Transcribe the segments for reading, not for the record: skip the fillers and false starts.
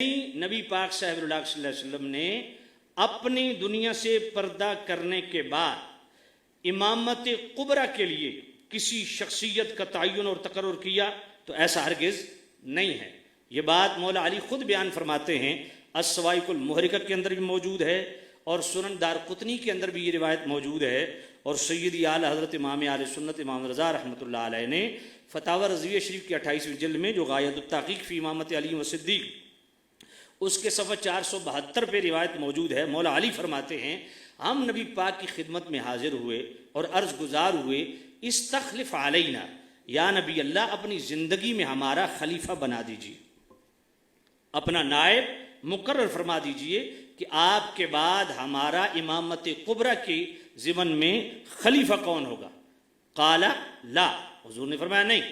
نبی پاک صاحب اللہ صلی اللہ علیہ وسلم نے اپنی دنیا سے پردہ کرنے کے بعد امامت کبریٰ کے لیے کسی شخصیت کا تعین اور تقرر کیا تو ایسا ہرگز نہیں ہے۔ یہ بات مولا علی خود بیان فرماتے ہیں، الصواعق المحرقہ کے اندر بھی موجود ہے اور سنن دارقطنی کے اندر بھی یہ روایت موجود ہے، اور سیدی اعلی حضرت امام اہل سنت امام رضا رحمۃ اللہ علیہ نے فتاوی رضویہ شریف کی 28ویں جلد میں جو غایۃ التحقیق فی امامت علی و صدیق اس کے صفحہ 472 پہ روایت موجود ہے۔ مولا علی فرماتے ہیں، ہم نبی پاک کی خدمت میں حاضر ہوئے اور عرض گزار ہوئے، استخلف علینا، یا نبی اللہ اپنی زندگی میں ہمارا خلیفہ بنا دیجیے، اپنا نائب مقرر فرما دیجیے کہ آپ کے بعد ہمارا امامت کبریٰ کے ضمن میں خلیفہ کون ہوگا؟ قال لا، حضور نے فرمایا نہیں،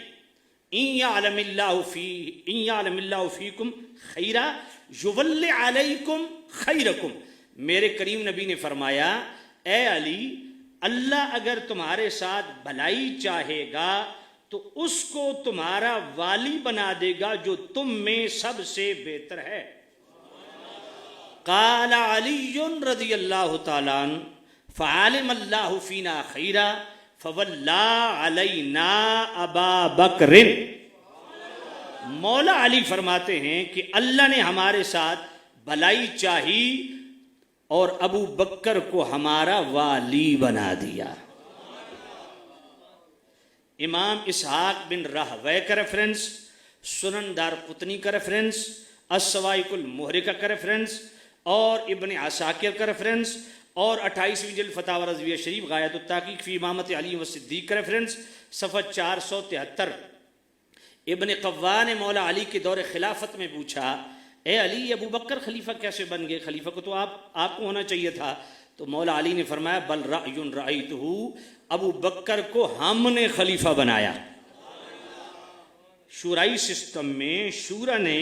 ان یعلم اللہ فیکم خیرا یول علیکم خیرکم، میرے کریم نبی نے فرمایا، اے علی، اللہ اگر تمہارے ساتھ بھلائی چاہے گا تو اس کو تمہارا والی بنا دے گا جو تم میں سب سے بہتر ہے۔ قال علی رضی اللہ تعالیٰ عنہ فعلم اللہ فینا خیرا فولا علینا ابا بکر۔ مولا علی فرماتے ہیں کہ اللہ نے ہمارے ساتھ بھلائی چاہی اور ابو بکر کو ہمارا والی بنا دیا۔ امام اسحاق بن راہویہ کا ریفرنس، سنن دارقطنی کا ریفرنس، الصواعق المحرقہ کا ریفرنس اور ابن عساکر کا ریفرنس اور 28ویں جلد فتاوی رضویہ شریف غایۃ التحقیق فی امامت علی و صدیق کا ریفرنس صفحہ 473۔ ابن قوا نے مولا علی کے دور خلافت میں پوچھا، اے علی، ابو بکر خلیفہ کیسے بن گئے؟ خلیفہ کو تو آپ کو ہونا چاہیے تھا۔ تو مولا علی نے فرمایا، بل رأی رأیتہ، ابو بکر کو ہم نے خلیفہ بنایا۔ شورائی سسٹم میں شورا نے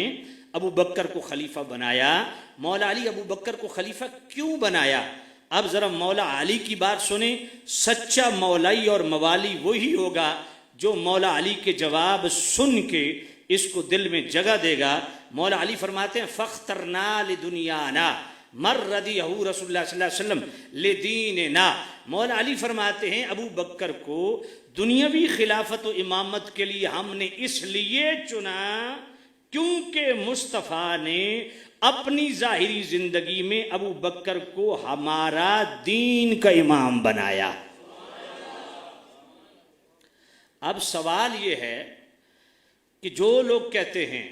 ابو بکر کو خلیفہ بنایا۔ مولا علی ابو بکر کو خلیفہ کیوں بنایا؟ اب ذرا مولا علی کی بات سنیں، سچا مولائی اور موالی وہی ہوگا جو مولا علی کے جواب سن کے اس کو دل میں جگہ دے گا۔ مولا علی فرماتے ہیں، فاخترنا لدنیانا مر رضیہ رسول اللہ صلی اللہ علیہ وسلم لدیننا۔ مولا علی فرماتے ہیں، ابو بکر کو دنیاوی خلافت و امامت کے لیے ہم نے اس لیے چنا کیونکہ مصطفیٰ نے اپنی ظاہری زندگی میں ابو بکر کو ہمارا دین کا امام بنایا۔ اب سوال یہ ہے کہ جو لوگ کہتے ہیں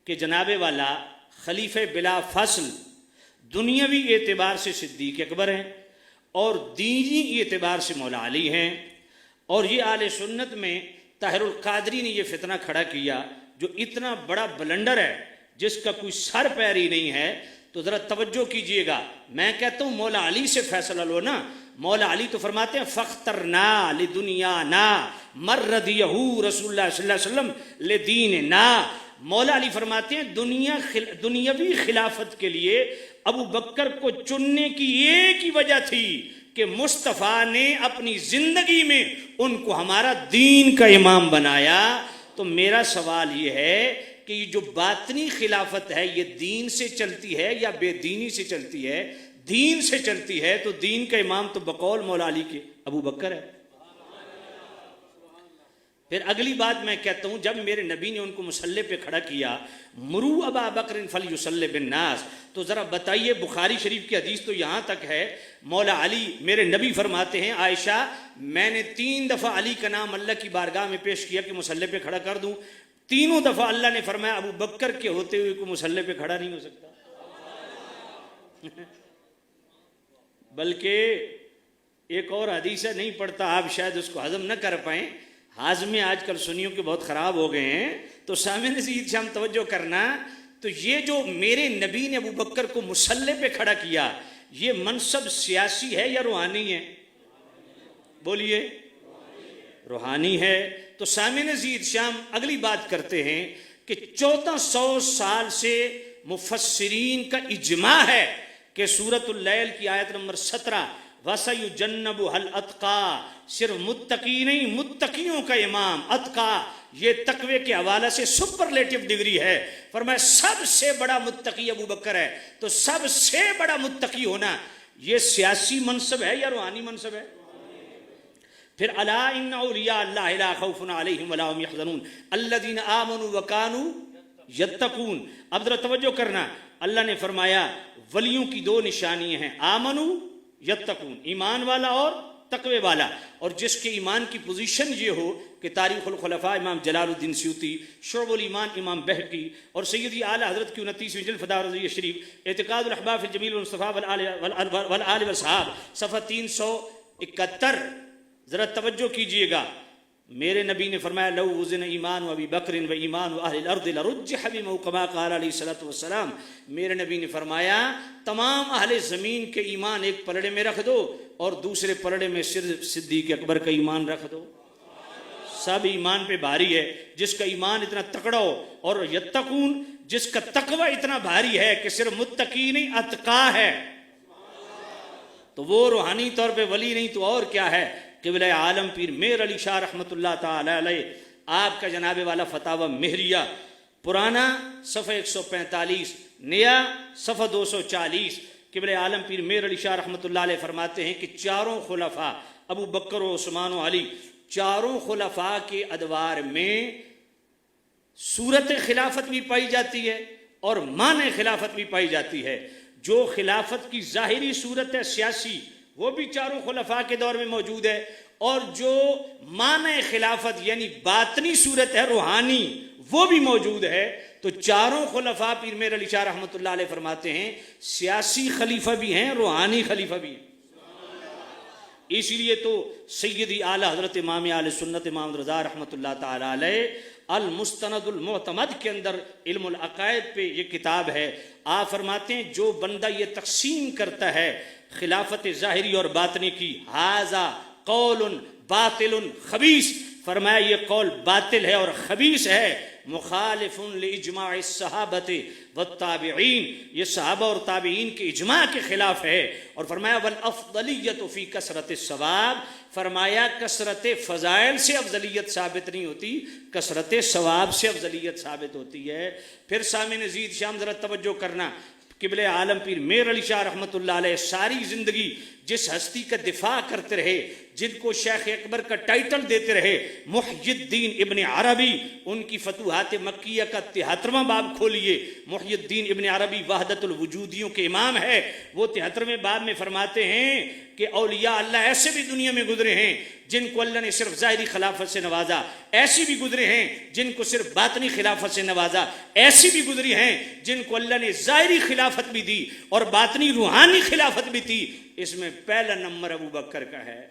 کہ جناب والا خلیفہ بلا فصل دنیاوی اعتبار سے صدیق اکبر ہیں اور دینی اعتبار سے مولا علی ہیں، اور یہ اہل سنت میں طاہر القادری نے یہ فتنہ کھڑا کیا جو اتنا بڑا بلنڈر ہے جس کا کوئی سر پیر ہی نہیں ہے، تو ذرا توجہ کیجئے گا۔ میں کہتا ہوں مولا علی سے فیصلہ لو نا۔ مولا علی تو فرماتے ہیں، فاخترنا لدنیانا مر رضیہ رسول اللہ صلی اللہ علیہ وسلم لدیننا۔ مولا علی فرماتے ہیں دنیاوی خلافت کے لیے ابو بکر کو چننے کی ایک ہی وجہ تھی کہ مصطفیٰ نے اپنی زندگی میں ان کو ہمارا دین کا امام بنایا۔ تو میرا سوال یہ ہے کہ یہ جو باطنی خلافت ہے یہ دین سے چلتی ہے یا بے دینی سے چلتی ہے؟ دین سے چلتی ہے تو دین کا امام تو بقول مولا علی کے ابو بکر ہے۔ پھر اگلی بات میں کہتا ہوں، جب میرے نبی نے ان کو مصلی پہ کھڑا کیا، مرو ابا بکر فلیصلی بالناس، تو ذرا بتائیے، بخاری شریف کی حدیث تو یہاں تک ہے، مولا علی میرے نبی فرماتے ہیں، عائشہ میں نے 3 دفعہ علی کا نام اللہ کی بارگاہ میں پیش کیا کہ مصلی پہ کھڑا کر دوں، تینوں دفعہ اللہ نے فرمایا ابو بکر کے ہوتے ہوئے کوئی مصلی پہ کھڑا نہیں ہو سکتا۔ بلکہ ایک اور حدیث ہے، نہیں پڑھتا، آپ شاید اس کو ہضم نہ کر پائیں، ہاضمے آج کل سنیوں کے بہت خراب ہو گئے ہیں، تو سامنے سے شام توجہ کرنا۔ تو یہ جو میرے نبی نے ابو بکر کو مصلی پہ کھڑا کیا، یہ منصب سیاسی ہے یا روحانی ہے؟ بولیے، روحانی ہے۔ تو سامنے زید شام اگلی بات کرتے ہیں کہ 1400 سال سے مفسرین کا اجماع ہے کہ سورۃ اللیل کی آیت نمبر 17 وَسَيُجَنَّبُهَا الْأَتْقَى، صرف متقی نہیں، متقیوں کا امام اتقا یہ تقوی کے حوالے سے سپرلیٹو ڈگری ہے. فرمایا سب سے بڑا متقی ابو بکر ہے. تو سب سے بڑا متقی ہونا یہ سیاسی منصب ہے یا روحانی منصب ہے؟ پھر الا ان اولیاء اللہ لا خوف علیہم ولا هم يحزنون الذين آمنوا وكانوا يتقون. اب ذرا توجہ کرنا، اللہ نے فرمایا ولیوں کی دو نشانیاں ہیں، آمنو یتقون، ایمان والا اور تقوی والا. اور جس کے ایمان کی پوزیشن یہ ہو کہ تاریخ الخلفاء امام جلال الدین سیوطی، شعب الایمان امام بہقی اور سیدی اعلیٰ حضرت کی 29ویں جلد فداء رضویہ شریف اعتقاد الاحباب فی الجمیل والمصطفیٰ والآل والصحاب صفحہ 371. ذرا توجہ کیجئے گا، میرے نبی نے فرمایا لو وزن ایمان و ابی بکر و ایمان و اہل الارض لرجح بما کما قال علیہ الصلوۃ والسلام. میرے نبی نے فرمایا تمام اہل زمین کے ایمان ایک پلڑے میں رکھ دو اور دوسرے پلڑے میں صرف صدیق اکبر کا ایمان رکھ دو. سب ایمان پہ بھاری ہے. جس کا ایمان اتنا تکڑا ہو، اور یتقون جس کا تقوی اتنا بھاری ہے کہ صرف متقی نہیں اتقا ہے، تو وہ روحانی طور پہ ولی نہیں تو اور کیا ہے. قبلہ عالم پیر میر علی شاہ رحمۃ اللہ تعالی علیہ، آپ کا جناب والا فتاوی مہریہ پرانا صفحہ 145، نیا صفحہ 240. قبلہ عالم پیر میر علی شاہ رحمۃ اللہ علیہ فرماتے ہیں کہ چاروں خلفاء ابو بکر و عثمان و علی، چاروں خلفاء کے ادوار میں صورت خلافت بھی پائی جاتی ہے اور معنی خلافت بھی پائی جاتی ہے. جو خلافت کی ظاہری صورت ہے سیاسی، وہ بھی چاروں خلفاء کے دور میں موجود ہے، اور جو معنی خلافت یعنی باطنی صورت ہے روحانی، وہ بھی موجود ہے. تو چاروں خلفاء پیر میر علی شاہ رحمۃ اللہ علیہ فرماتے ہیں سیاسی خلیفہ بھی ہیں، روحانی خلیفہ بھی ہیں. اسی لیے تو سیدی اعلیٰ حضرت امام اہل سنت امام رضا رحمۃ اللہ تعالی علیہ المستند المعتمد کے اندر علم العقائد پہ یہ کتاب ہے. آپ فرماتے ہیں جو بندہ یہ تقسیم کرتا ہے خلافت ظاہری اور باطنی کی، ھذا قول باطل خبیث، فرمایا یہ قول باطل ہے اور خبیث ہے، مخالف لاجماع الصحابۃ والتابعین، یہ صحابہ اور تابعین کے اجماع کے خلاف ہے. اور فرمایا والافضلیۃ فی کثرت الثواب، فرمایا کثرت فضائل سے افضلیت ثابت نہیں ہوتی، کثرت ثواب سے افضلیت ثابت ہوتی ہے. پھر سامع نزید شام ذرا توجہ کرنا، قبلہ عالم پیر میر علی شاہ رحمۃ اللہ علیہ ساری زندگی جس ہستی کا دفاع کرتے رہے، جن کو شیخ اکبر کا ٹائٹل دیتے رہے، محی الدین ابن عربی، ان کی فتوحات مکیہ کا 73واں باب کھولیے. محی الدین ابن عربی وحدت الوجودیوں کے امام ہے. وہ 73ویں باب میں فرماتے ہیں کہ اولیاء اللہ ایسے بھی دنیا میں گزرے ہیں جن کو اللہ نے صرف ظاہری خلافت سے نوازا، ایسی بھی گزرے ہیں جن کو صرف باطنی خلافت سے نوازا، ایسی بھی گزری ہیں جن کو اللہ نے ظاہری خلافت بھی دی اور باطنی روحانی خلافت بھی دی. اس میں پہلا نمبر ابو بکر کا ہے.